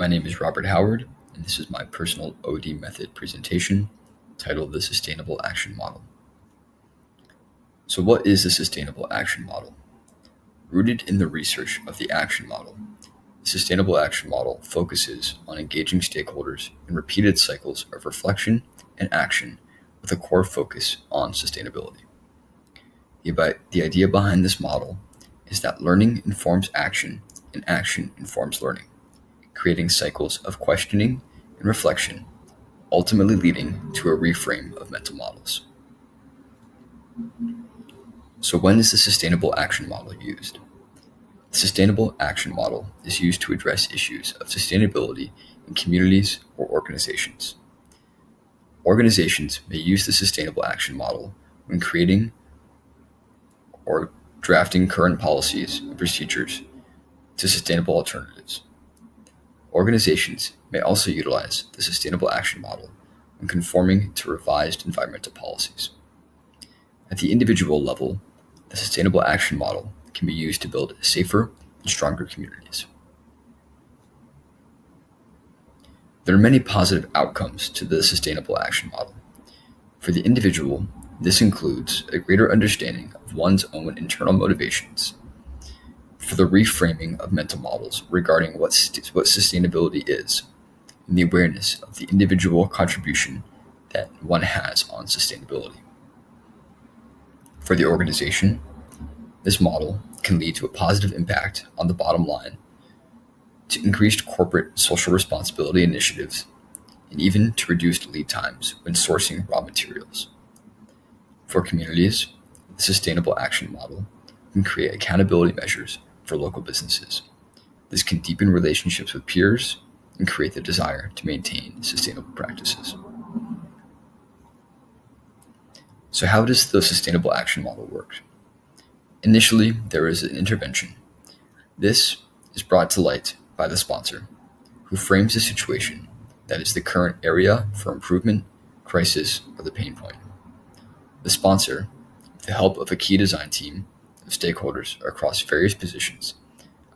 My name is Robert Howard, and this is my personal OD method presentation titled The Sustainable Action Model. So what is the Sustainable Action Model? Rooted in the research of the Action Model, the Sustainable Action Model focuses on engaging stakeholders in repeated cycles of reflection and action with a core focus on sustainability. The idea behind this model is that learning informs action and action informs learning, creating cycles of questioning and reflection, ultimately leading to a reframe of mental models. So when is the Sustainable Action Model used? The Sustainable Action Model is used to address issues of sustainability in communities or organizations. Organizations may use the Sustainable Action Model when creating or drafting current policies and procedures to sustainable alternatives. Organizations may also utilize the Sustainable Action Model when conforming to revised environmental policies. At the individual level, the Sustainable Action Model can be used to build safer and stronger communities. There are many positive outcomes to the Sustainable Action Model. For the individual, this includes a greater understanding of one's own internal motivations, for the reframing of mental models regarding what sustainability is, and the awareness of the individual contribution that one has on sustainability. For the organization, this model can lead to a positive impact on the bottom line, to increased corporate social responsibility initiatives, and even to reduced lead times when sourcing raw materials. For communities, the Sustainable Action Model can create accountability measures for local businesses. This can deepen relationships with peers and create the desire to maintain sustainable practices. So how does the Sustainable Action Model work? Initially, there is an intervention. This is brought to light by the sponsor, who frames the situation that is the current area for improvement, crisis, or the pain point. The sponsor, with the help of a key design team of stakeholders across various positions,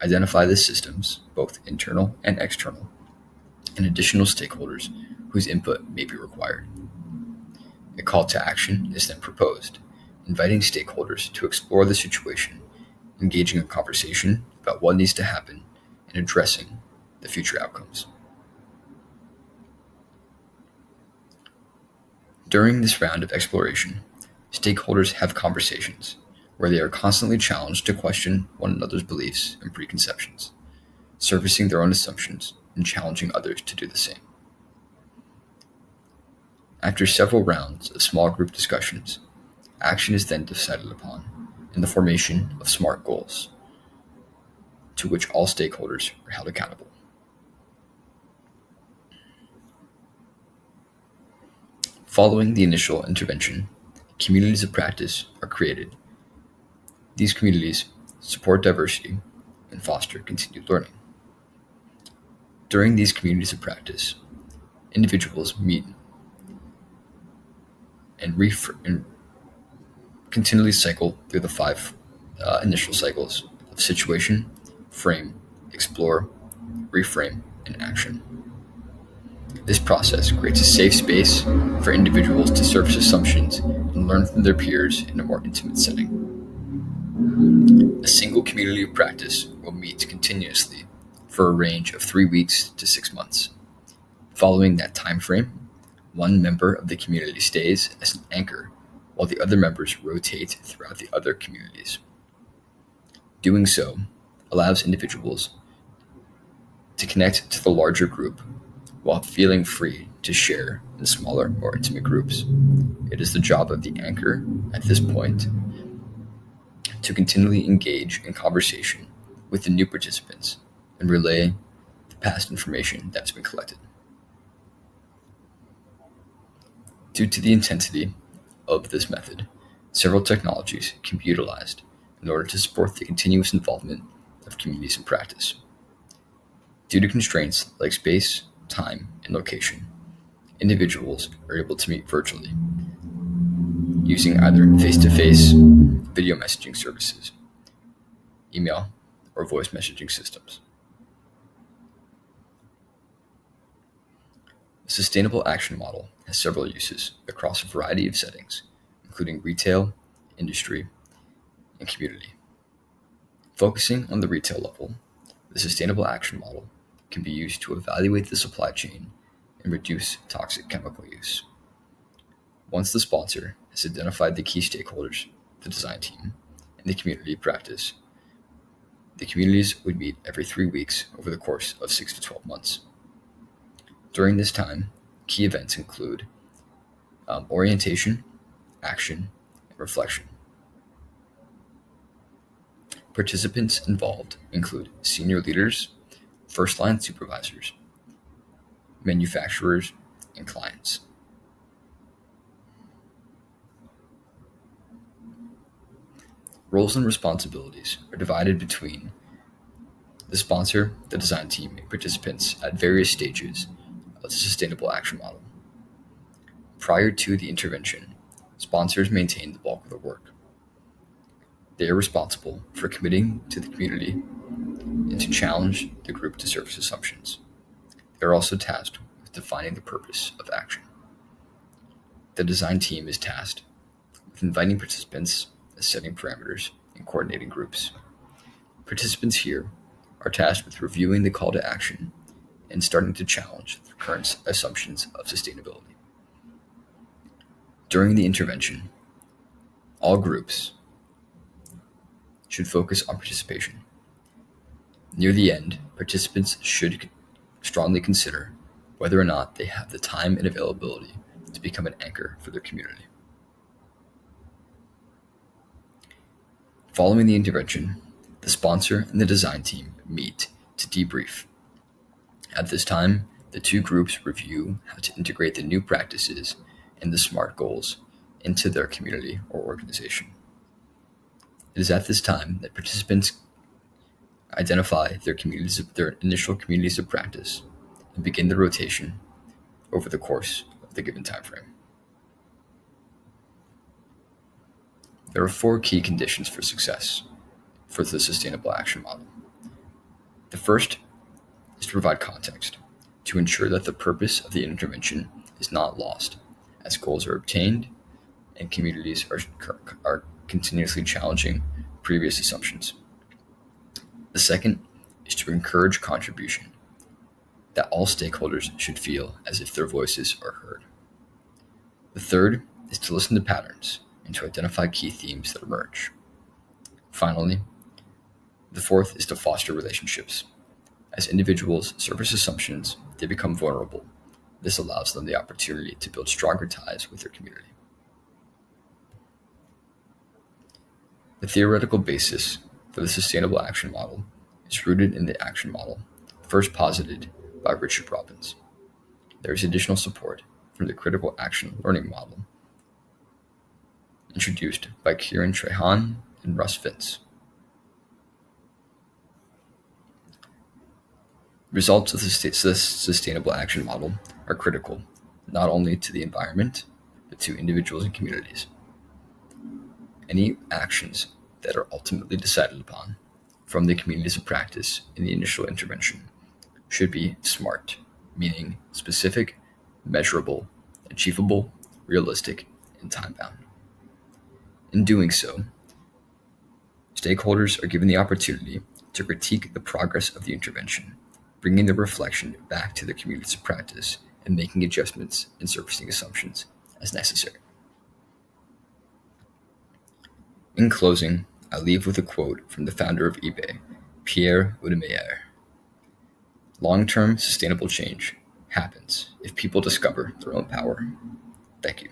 identify the systems, both internal and external, and additional stakeholders whose input may be required. A call to action is then proposed, inviting stakeholders to explore the situation, engaging in conversation about what needs to happen, and addressing the future outcomes. During this round of exploration, stakeholders have conversations where they are constantly challenged to question one another's beliefs and preconceptions, surfacing their own assumptions and challenging others to do the same. After several rounds of small group discussions, action is then decided upon in the formation of SMART goals, to which all stakeholders are held accountable. Following the initial intervention, communities of practice are created. These communities support diversity and foster continued learning. During these communities of practice, individuals meet and continually cycle through the five initial cycles of situation, frame, explore, reframe, and action. This process creates a safe space for individuals to surface assumptions and learn from their peers in a more intimate setting. A single community of practice will meet continuously for a range of 3 weeks to 6 months. Following that time frame, one member of the community stays as an anchor while the other members rotate throughout the other communities. Doing so allows individuals to connect to the larger group while feeling free to share in smaller, more intimate groups. It is the job of the anchor at this point to continually engage in conversation with the new participants and relay the past information that's been collected. Due to the intensity of this method, several technologies can be utilized in order to support the continuous involvement of communities in practice. Due to constraints like space, time, and location, individuals are able to meet virtually using either face-to-face video messaging services, email, or voice messaging systems. The Sustainable Action Model has several uses across a variety of settings, including retail, industry, and community. Focusing on the retail level, the Sustainable Action Model can be used to evaluate the supply chain and reduce toxic chemical use. Once the sponsor has identified the key stakeholders, the design team, and the community practice, the communities would meet every 3 weeks over the course of 6 to 12 months. During this time, key events include orientation, action, and reflection. Participants involved include senior leaders, first-line supervisors, manufacturers, and clients. Roles and responsibilities are divided between the sponsor, the design team, and participants at various stages of the Sustainable Action Model. Prior to the intervention, sponsors maintain the bulk of the work. They are responsible for committing to the community and to challenge the group to service assumptions. They are also tasked with defining the purpose of action. The design team is tasked with inviting participants, setting parameters, and coordinating groups. Participants here are tasked with reviewing the call to action and starting to challenge the current assumptions of sustainability. During the intervention, all groups should focus on participation. Near the end, participants should strongly consider whether or not they have the time and availability to become an anchor for their community. Following the intervention, the sponsor and the design team meet to debrief. At this time, the two groups review how to integrate the new practices and the SMART goals into their community or organization. It is at this time that participants identify their initial communities of practice and begin the rotation over the course of the given time frame. There are 4 key conditions for success for the Sustainable Action Model. The first is to provide context to ensure that the purpose of the intervention is not lost as goals are obtained and communities are continuously challenging previous assumptions. The second is to encourage contribution, that all stakeholders should feel as if their voices are heard. The third is to listen to patterns and to identify key themes that emerge. Finally, the fourth is to foster relationships. As individuals surface assumptions, they become vulnerable. This allows them the opportunity to build stronger ties with their community. The theoretical basis for the Sustainable Action Model is rooted in the Action Model, first posited by Richard Robbins. There is additional support from the Critical Action Learning Model, introduced by Kieran Trehan and Russ Vince. Results of the Sustainable Action Model are critical, not only to the environment, but to individuals and communities. Any actions that are ultimately decided upon from the communities of practice in the initial intervention should be SMART, meaning specific, measurable, achievable, realistic, and time-bound. In doing so, stakeholders are given the opportunity to critique the progress of the intervention, bringing the reflection back to the communities of practice and making adjustments and surfacing assumptions as necessary. In closing, I leave with a quote from the founder of eBay, Pierre Oudemeier. Long-term sustainable change happens if people discover their own power. Thank you.